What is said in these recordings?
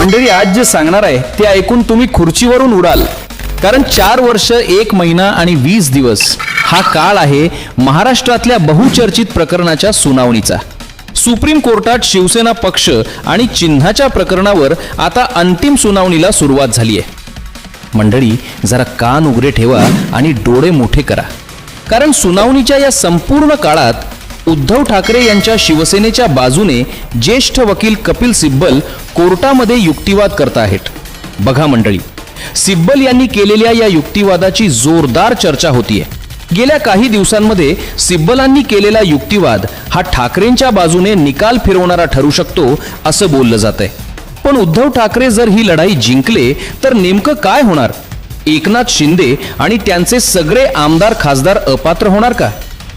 मंडळी, आज जे सांगणार आहे ते ऐकून तुम्ही खुर्चीवरून उडाल. कारण 4 वर्ष 1 महिना आणि 20 दिवस हा काळ आहे महाराष्ट्रातल्या बहुचर्चित प्रकरणाच्या सुनावणीचा. सुप्रीम कोर्टात शिवसेना पक्ष आणि चिन्हाच्या प्रकरणावर आता अंतिम सुनावणीला सुरुवात झाली आहे. मंडळी, जरा कान उघडे ठेवा आणि डोळे मोठे करा, कारण सुनावणीच्या या संपूर्ण काळात उद्धव ठाकरे यांच्या शिवसेनेच्या बाजूने ज्येष्ठ वकील कपिल सिब्बल कोर्टामध्ये युक्तिवाद करत आहेत. बघा मंडळी, सिब्बल यांनी केलेल्या या युक्तिवादाची जोरदार चर्चा होतीये. गेल्या काही दिवसांमध्ये सिब्बलांनी केलेला युक्तिवाद हा ठाकरेंच्या बाजूने निकाल फिरवणारा ठरू शकतो असं बोललं जातंय. पण उद्धव ठाकरे जर ही लढाई जिंकले तर नेमकं काय होणार? एकनाथ शिंदे आणि त्यांचे सगळे आमदार खासदार अपात्र होणार का?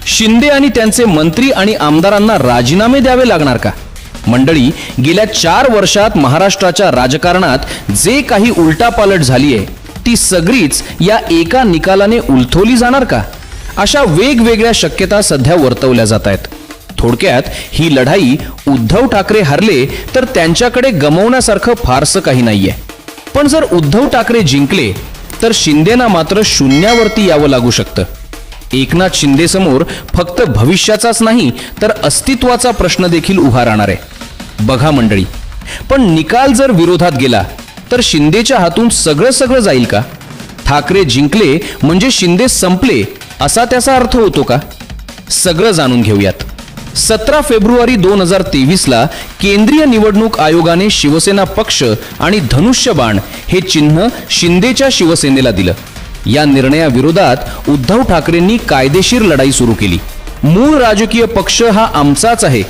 शिंदे आणि त्यांचे मंत्री आणि आमदारांना राजीनामे द्यावे लागणार का? मंडळी, गेल्या 4 वर्षात महाराष्ट्राच्या राजकारणात जे काही उलटापालट झाली आहे ती सगळीच या एका निकालाने उलथवली जाणार का? अशा वेगवेगळ्या शक्यता सध्या वर्तवल्या जात आहेत. थोडक्यात ही लढाई उद्धव ठाकरे हरले तर त्यांच्याकडे गमवण्यासारखं फारसं काही नाहीये. पण जर उद्धव ठाकरे जिंकले तर शिंदेना मात्र शून्यावरती यावं लागू शकतं. एकनाथ शिंदे समोर फक्त भविष्याचाच नाही तर अस्तित्वाचा प्रश्न देखील उभा राहणार आहे. बघा मंडळी, पण निकाल जर विरोधात गेला तर शिंदेच्या हातून सगळं जाईल का? ठाकरे जिंकले म्हणजे शिंदे संपले असा त्याचा अर्थ होतो का? सगळं जाणून घेऊयात. 17 फेब्रुवारी 2023ला केंद्रीय निवडणूक आयोगाने शिवसेना पक्ष आणि धनुष्यबाण हे चिन्ह शिंदेच्या शिवसेनेला दिलं. या निर्णयाविरोधात उद्धव ठाकरेंनी कायदेशीर लढाई सुरू केली. मूळ राजकीय पक्ष हा आमचाच आहे,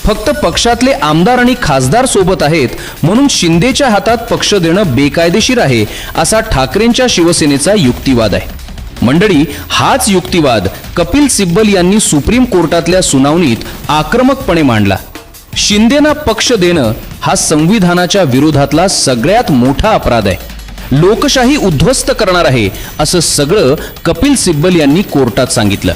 फक्त पक्षातले आमदार आणि खासदार सोबत आहेत म्हणून शिंदेच्या हातात पक्ष देणं बेकायदेशीर आहे असा ठाकरेंच्या शिवसेनेचा युक्तिवाद आहे. मंडळी, हाच युक्तिवाद कपिल सिब्बल यांनी सुप्रीम कोर्टातल्या सुनावणीत आक्रमकपणे मांडला. शिंदेना पक्ष देणं हा संविधानाच्या विरोधातला सगळ्यात मोठा अपराध आहे, लोकशाही उद्ध्वस्त करणार आहे असं सगळं कपिल सिब्बल यांनी कोर्टात सांगितलं.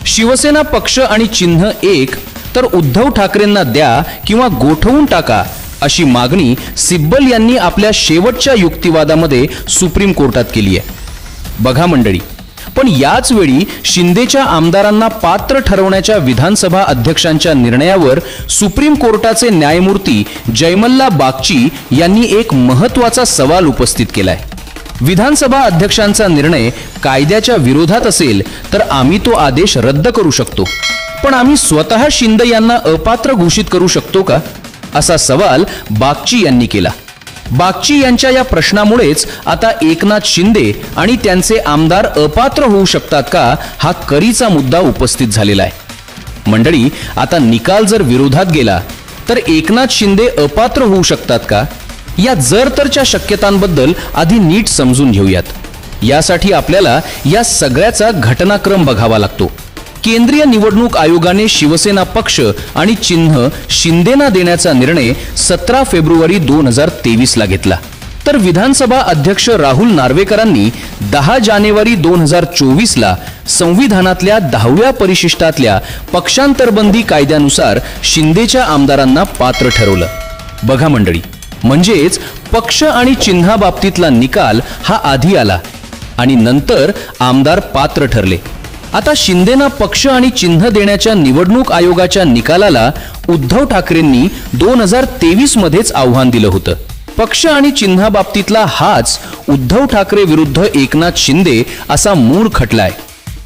शिवसेना पक्ष आणि चिन्ह एक तर उद्धव ठाकरेंना द्या किंवा गोठवून टाका अशी मागणी सिब्बल यांनी आपल्या शेवटच्या युक्तिवादामध्ये सुप्रीम कोर्टात केली आहे. बघा मंडळी, पण याच वेळी शिंदेच्या आमदारांना पात्र ठरवण्याच्या विधानसभा अध्यक्षांच्या निर्णयावर सुप्रीम कोर्टाचे न्यायमूर्ती जयमल्ला बागची यांनी एक महत्त्वाचा सवाल उपस्थित केलाय. विधानसभा अध्यक्षांचा निर्णय कायद्याच्या विरोधात असेल तर आम्ही तो आदेश रद्द करू शकतो, पण आम्ही स्वतः शिंदे यांना अपात्र घोषित करू शकतो का? असा सवाल बागची यांनी केला. बागची यांच्या या प्रश्नामुळेच आता एकनाथ शिंदे आणि त्यांचे आमदार अपात्र होऊ शकतात का हा करीचा मुद्दा उपस्थित झालेला आहे. मंडळी, आता निकाल जर विरोधात गेला तर एकनाथ शिंदे अपात्र होऊ शकतात का? या जर तरच्या शक्यतांबद्दल आधी नीट समजून घेऊयात. यासाठी आपल्याला या सगळ्याचा घटनाक्रम बघावा लागतो. केंद्रीय निवडणूक आयोगाने शिवसेना पक्ष आणि चिन्ह शिंदेना देण्याचा निर्णय 17 फेब्रुवारी 2023ला घेतला. तर विधानसभा अध्यक्ष राहुल नार्वेकरांनी 10 जानेवारी 2024ला संविधानातल्या 10व्या परिशिष्टातल्या पक्षांतरबंदी कायद्यानुसार शिंदेच्या आमदारांना पात्र ठरवलं. बघा मंडळी, म्हणजेच पक्ष आणि चिन्हाबाबतीतला निकाल हा आधी आला आणि नंतर आमदार पात्र ठरले. आता शिंदेना पक्ष आणि चिन्ह देण्याच्या निवडणूक आयोगाच्या निकालाला उद्धव ठाकरेंनी 2023 मध्येच आव्हान दिलं होतं. पक्ष आणि चिन्हाबाबतीतला हाच उद्धव ठाकरे विरुद्ध एकनाथ शिंदे असा मूळ खटलाय.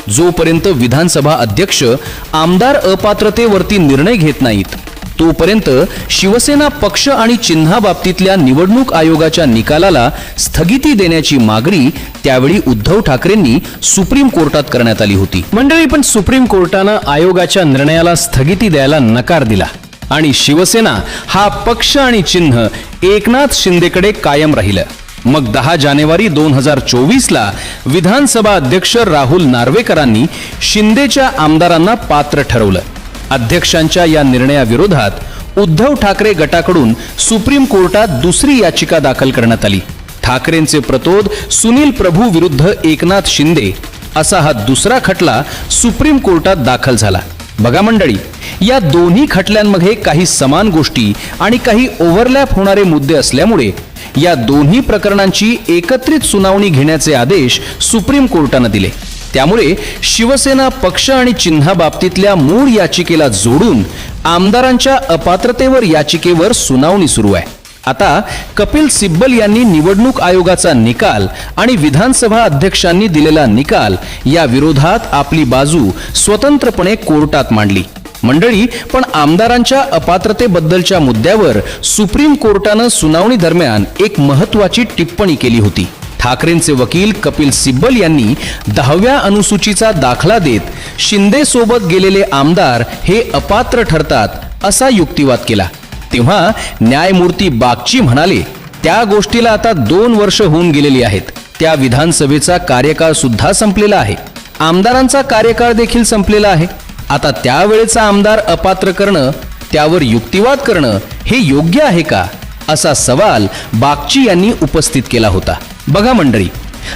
जोपर्यंत विधानसभा अध्यक्ष आमदार अपात्रतेवरती निर्णय घेत नाहीत तोपर्यंत शिवसेना पक्ष आणि चिन्हाबाबतीतल्या निवडणूक आयोगाच्या निकालाला स्थगिती देण्याची मागणी त्यावेळी उद्धव ठाकरेंनी सुप्रीम कोर्टात करण्यात आली होती. मंडळी, पण सुप्रीम कोर्टानं आयोगाच्या निर्णयाला स्थगिती द्यायला नकार दिला आणि शिवसेना हा पक्ष आणि चिन्ह एकनाथ शिंदेकडे कायम राहिलं. मग 10 जानेवारी 2024ला विधानसभा अध्यक्ष राहुल नार्वेकरांनी शिंदेच्या आमदारांना पात्र ठरवलं. अध्यक्षांच्या या निर्णयाविरोधात उद्धव ठाकरे गटाकडून सुप्रीम कोर्टात दुसरी याचिका दाखल करण्यात आली. ठाकरेंचे प्रतोद सुनील प्रभू विरुद्ध एकनाथ शिंदे असा हा दुसरा खटला सुप्रीम कोर्टात दाखल झाला. बघा मंडळी, या दोन्ही खटल्यांमध्ये काही समान गोष्टी आणि काही ओव्हरलॅप होणारे मुद्दे असल्यामुळे या दोन्ही प्रकरणांची एकत्रित सुनावणी घेण्याचे आदेश सुप्रीम कोर्टानं दिले. त्यामुळे शिवसेना पक्ष आणि चिन्हाबाबतीतल्या मूळ याचिकेला जोडून आमदारांच्या अपात्रतेवर याचिकेवर सुनावणी सुरू आहे. आता कपिल सिब्बल यांनी निवडणूक आयोगाचा निकाल आणि विधानसभा अध्यक्षांनी दिलेला निकाल या विरोधात आपली बाजू स्वतंत्रपणे कोर्टात मांडली. मंडळी, पण आमदारांच्या अपात्रतेबद्दलच्या मुद्द्यावर सुप्रीम कोर्टानं सुनावणी दरम्यान एक महत्त्वाची टिप्पणी केली होती. ठाकरेंचे वकील कपिल सिब्बल यांनी 10व्या अनुसूचीचा दाखला देत शिंदे सोबत गेलेले आमदार हे अपात्र ठरतात असा युक्तिवाद केला. तेव्हा न्यायमूर्ती बागची म्हणाले, त्या गोष्टीला आता 2 वर्ष होऊन गेलेली आहेत. त्या विधानसभेचा कार्यकाळ सुद्धा संपलेला आहे. आमदारांचा कार्यकाळ देखील संपलेला आहे. आता त्यावेळेचा आमदार अपात्र करणं, त्यावर युक्तिवाद करणं हे योग्य आहे का, असा सवाल बागची यांनी उपस्थित केला होता. बघा मंडळी,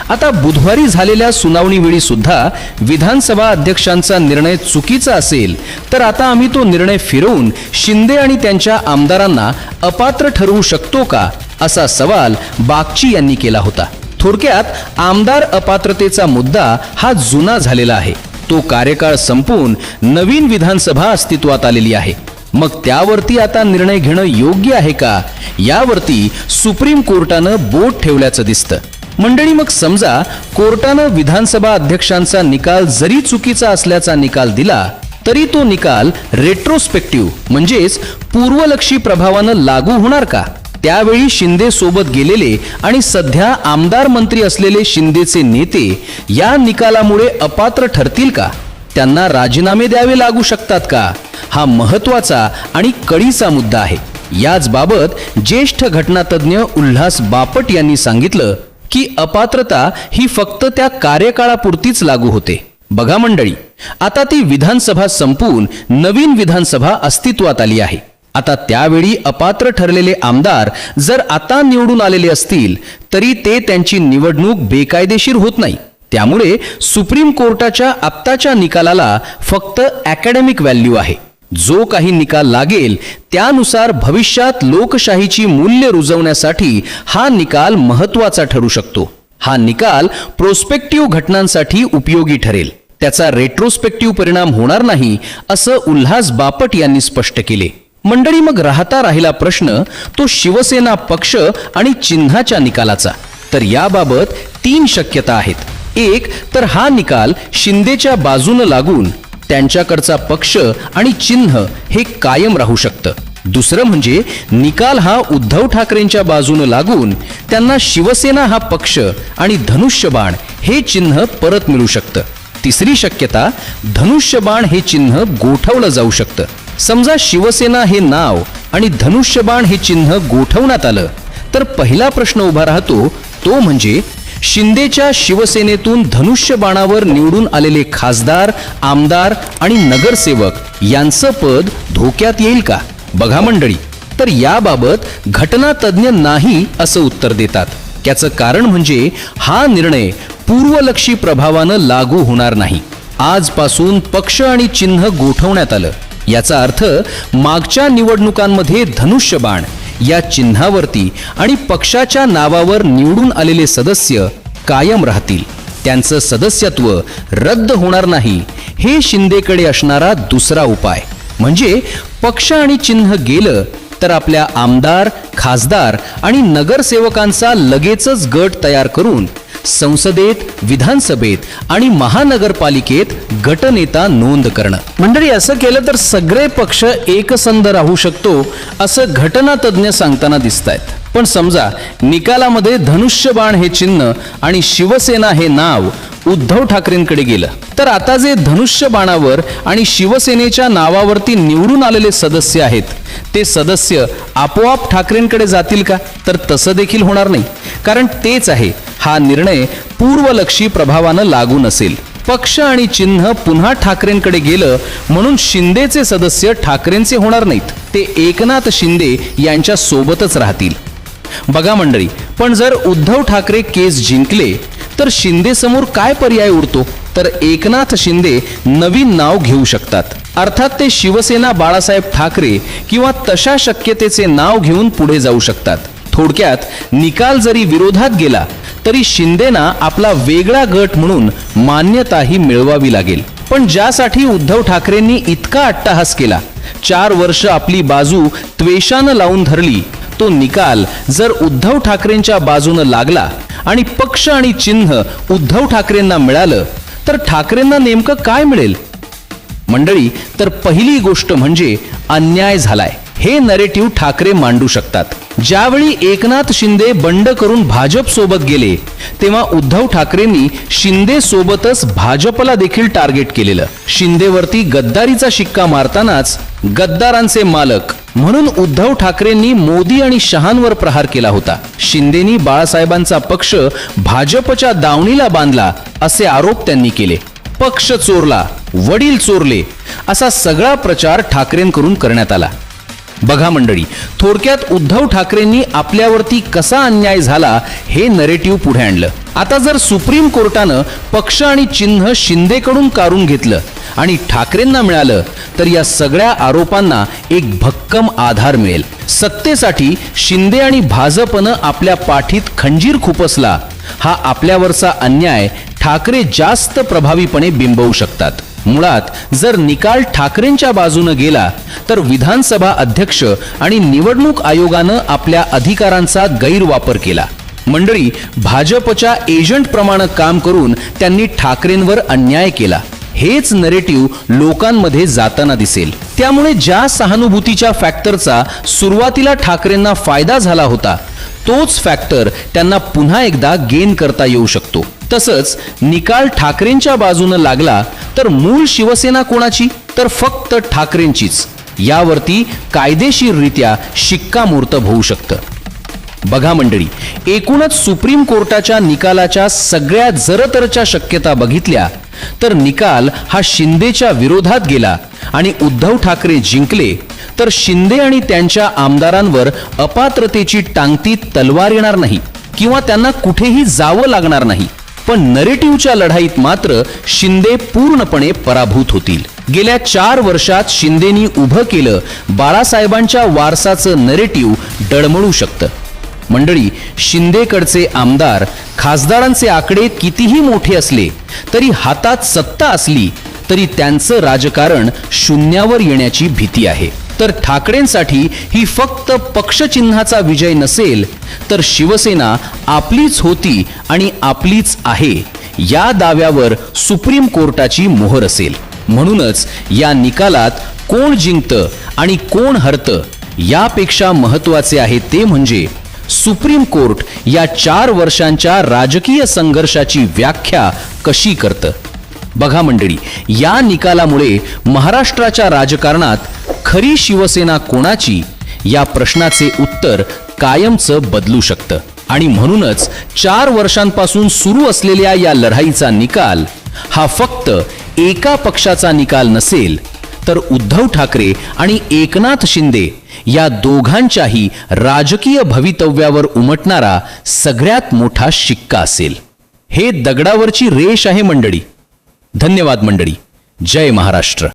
आता बुधवारी झालेल्या सुनावणीवेळी सुद्धा विधानसभा अध्यक्षांचा निर्णय चुकीचा असेल तर आता आम्ही तो निर्णय फिरवून शिंदे आणि त्यांच्या आमदारांना अपात्र ठरवू शकतो का, असा सवाल बागची यांनी केला होता. थोडक्यात आमदार अपात्रतेचा मुद्दा हा जुना झालेला आहे. तो कार्यकाळ संपून नवीन विधानसभा अस्तित्वात आलेली आहे. मग त्यावरती आता निर्णय घेणं योग्य आहे का, यावरती सुप्रीम कोर्टानं बोट ठेवल्याचं दिसतं. मंडळी, मग समजा कोर्टानं विधानसभा अध्यक्षांचा निकाल जरी चुकीचा असल्याचा निकाल दिला तरी तो निकाल रेट्रोस्पेक्टिव्ह म्हणजेच पूर्वलक्षी प्रभावानं लागू होणार का? त्यावेळी शिंदे सोबत गेलेले आणि सध्या आमदार मंत्री असलेले शिंदेचे नेते या निकालामुळे अपात्र ठरतील का? त्यांना राजीनामे द्यावे लागू शकतात का? हा महत्त्वाचा आणि कळीचा मुद्दा आहे. याच बाबत ज्येष्ठ घटनातज्ञ उल्हास बापट यांनी सांगितलं की अपात्रता ही फक्त त्या कार्यकाळापुरतीच लागू होते. बघा मंडळी, आता ती विधानसभा संपून नवीन विधानसभा अस्तित्वात आली आहे. आता त्यावेळी अपात्र ठरलेले आमदार जर आता निवडून आलेले असतील तरी ते त्यांची निवडणूक बेकायदेशीर होत नाही. त्यामुळे सुप्रीम कोर्टाच्या आत्ताच्या निकालाला फक्त अकॅडमिक व्हॅल्यू आहे. जो काही निकाल लागेल त्यानुसार भविष्यात लोकशाहीची मूल्य रुजवण्यासाठी हा निकाल महत्त्वाचा ठरू शकतो. हा निकाल प्रोस्पेक्टिव्ह घटनांसाठी उपयोगी ठरेल. त्याचा रेट्रोस्पेक्टिव्ह परिणाम होणार नाही, असं उल्हास बापट यांनी स्पष्ट केले. मंडळी, मग राहिला प्रश्न तो शिवसेना पक्ष आणि चिन्हाच्या निकालाचा. तर याबाबत 3 शक्यता आहेत. एक तर हा निकाल शिंदेच्या बाजूनं लागून त्यांच्याकडचा पक्ष आणि चिन्ह हे कायम राहू शकतं. दुसरं म्हणजे निकाल हा उद्धव ठाकरेंच्या बाजूनं लागून त्यांना शिवसेना हा पक्ष आणि धनुष्यबाण हे चिन्ह परत मिळू शकतं. तिसरी शक्यता, धनुष्यबाण हे चिन्ह गोठवलं जाऊ शकतं. समजा शिवसेना हे नाव आणि धनुष्यबाण हे चिन्ह गोठवण्यात आलं तर पहिला प्रश्न उभा राहतो, तो म्हणजे शिंदेच्या शिवसेनेतून धनुष्यबाणावर निवडून आलेले खासदार, आमदार आणि नगरसेवक यांचं पद धोक्यात येईल का? बघा मंडळी, तर याबाबत घटनातज्ञ नाही असं उत्तर देतात. त्याचं कारण म्हणजे हा निर्णय पूर्वलक्षी प्रभावानं लागू होणार नाही. आजपासून पक्ष आणि चिन्ह गोठवण्यात आलं. याचा अर्थ मागच्या निवडणुकांमध्ये धनुष्यबाण या चिन्हावरती आणि पक्षाच्या नावावर निवडून आलेले सदस्य कायम राहतील. त्यांचं सदस्यत्व रद्द होणार नाही. हे शिंदेकडे असणारा दुसरा उपाय. म्हणजे पक्ष आणि चिन्ह गेलं तर आपल्या आमदार, खासदार आणि नगरसेवकांचा लगेचच गट तयार करून संसदेत, विधानसभेत आणि महानगरपालिकेत गटनेता नोंद करणं. मंडळी, असं केलं तर सगळे पक्ष एकसंध राहू शकतो असं घटनातज्ञ सांगताना दिसतायत. पण समजा निकालामध्ये धनुष्यबाण हे चिन्ह आणि शिवसेना हे नाव उद्धव ठाकरेंकडे गेलं तर आता जे धनुष्यबाणावर आणि शिवसेनेच्या नावावरती निवडून आलेले सदस्य आहेत ते सदस्य आपोआप ठाकरेंकडे जातील का? तर तसं देखील होणार नाही. कारण तेच आहे, हा निर्णय पूर्वलक्षी प्रभावानं लागू नसेल. पक्ष आणि चिन्ह पुन्हा ठाकरेंकडे गेलं म्हणून शिंदेचे सदस्य ठाकरेंचे होणार नाहीत. ते एकनाथ शिंदे यांच्या सोबतच राहतील. बघा मंडळी, पण जर उद्धव ठाकरे केस जिंकले तर शिंदे समोर काय पर्याय उरतो? तर एकनाथ शिंदे नवीन नाव घेऊ शकतात. अर्थात ते शिवसेना बाळासाहेब ठाकरे किंवा तशा शक्यतेचे नाव घेऊन पुढे जाऊ शकतात. थोडक्यात निकाल जरी विरोधात गेला तरी शिंदेना आपला वेगळा गट म्हणून मान्यताही मिळवावी लागेल. पण ज्यासाठी उद्धव ठाकरेंनी इतका अट्टहास केला, 4 वर्ष आपली बाजू त्वेषानं लावून धरली, तो निकाल जर उद्धव ठाकरेंच्या बाजूनं लागला आणि पक्ष आणि चिन्ह उद्धव ठाकरेंना मिळालं तर ठाकरेंना नेमकं काय मिळेल? मंडळी, तर पहिली गोष्ट म्हणजे अन्याय झालाय हे नरेटिव्ह ठाकरे मांडू शकतात. ज्यावेळी एकनाथ शिंदे बंड करून भाजप सोबत गेले तेव्हा उद्धव ठाकरेंनी शिंदे सोबतच भाजपला देखील टार्गेट केलेलं. शिंदेवरती गद्दारीचा शिक्का मारतानाच गद्दारांचे मालक म्हणून उद्धव ठाकरेंनी मोदी आणि शहांवर प्रहार केला होता. शिंदेनी बाळासाहेबांचा पक्ष भाजपच्या दावणीला बांधला असे आरोप त्यांनी केले. पक्ष चोरला, वडील चोरले असा सगळा प्रचार ठाकरेंकडून करण्यात आला. बघा मंडळी, थोडक्यात उद्धव ठाकरेंनी आपल्यावरती कसा अन्याय झाला हे नरेटिव्ह पुढे आणलं. आता जर सुप्रीम कोर्टानं पक्ष आणि चिन्ह शिंदेकडून काढून घेतलं आणि ठाकरेंना मिळालं तर या सगळ्या आरोपांना एक भक्कम आधार मिळेल. सत्तेसाठी शिंदे आणि भाजपनं आपल्या पाठीत खंजीर खुपसला हा आपल्यावरचा अन्याय ठाकरे जास्त प्रभावीपणे बिंबवू शकतात. मुळात जर निकाल ठाकरेंच्या बाजूने गेला तर विधानसभा अध्यक्ष आणि निवडणूक आयोगानं आपल्या अधिकारांचा गैरवापर केला. मंडळी, भाजपच्या एजंट प्रमाणे काम करून त्यांनी ठाकरेंवर अन्याय केला हेच नरेटिव्ह लोकांमध्ये जाताना दिसेल. त्यामुळे ज्या सहानुभूतीच्या फॅक्टरचा सुरुवातीला ठाकरेंना फायदा झाला होता तोच फॅक्टर त्यांना पुन्हा एकदा गेन करता येऊ शकतो. तसंच निकाल ठाकरेंच्या बाजूने लागला तर मूळ शिवसेना कोणाची, तर फक्त ठाकरेंचीच यावरती कायदेशीररित्या शिक्कामोर्तब होऊ शकतं. बघा मंडळी, एकूणच सुप्रीम कोर्टाच्या निकालाच्या सगळ्या जरतरच्या शक्यता बघितल्या तर निकाल हा शिंदेच्या विरोधात गेला आणि उद्धव ठाकरे जिंकले तर शिंदे आणि त्यांच्या आमदारांवर अपात्रतेची टांगती तलवार येणार नाही किंवा त्यांना कुठेही जावं लागणार नाही. पण नरेटिव्हच्या लढाईत मात्र शिंदे पूर्णपणे पराभूत होतील. गेल्या 4 वर्षात शिंदेनी उभं केलं बाळासाहेबांच्या वारसाचं नरेटिव्ह डळमळू शकतं. मंडळी, शिंदेकडचे आमदार खासदारांचे आकडे कितीही मोठे असले तरी हातात सत्ता असली तरी त्यांचं राजकारण शून्यावर येण्याची भीती आहे. तर ठाकरेंसाठी ही फक्त पक्षचिन्हाचा विजय नसेल तर शिवसेना आपलीच होती आणि आपलीच आहे या दाव्यावर सुप्रीम कोर्टाची मोहर असेल. म्हणूनच या निकालात कोण जिंकतं आणि कोण हरतं यापेक्षा महत्त्वाचे आहे ते म्हणजे सुप्रीम कोर्ट या 4 वर्षांच्या राजकीय संघर्षाची व्याख्या कशी करतं. बघा मंडळी, या निकालामुळे महाराष्ट्राच्या राजकारणात खरी शिवसेना कोणाची या प्रश्नाचे उत्तर कायमचं बदलू शकतं. आणि म्हणूनच 4 वर्षांपासून सुरू असलेल्या या लढाईचा निकाल हा फक्त एका पक्षाचा निकाल नसेल तर उद्धव ठाकरे आणि एकनाथ शिंदे या दोघांच्याही राजकीय भवितव्यावर उमटणारा सगळ्यात मोठा शिक्का असेल. हे दगडावरची रेष आहे मंडळी. धन्यवाद मंडळी. जय महाराष्ट्र.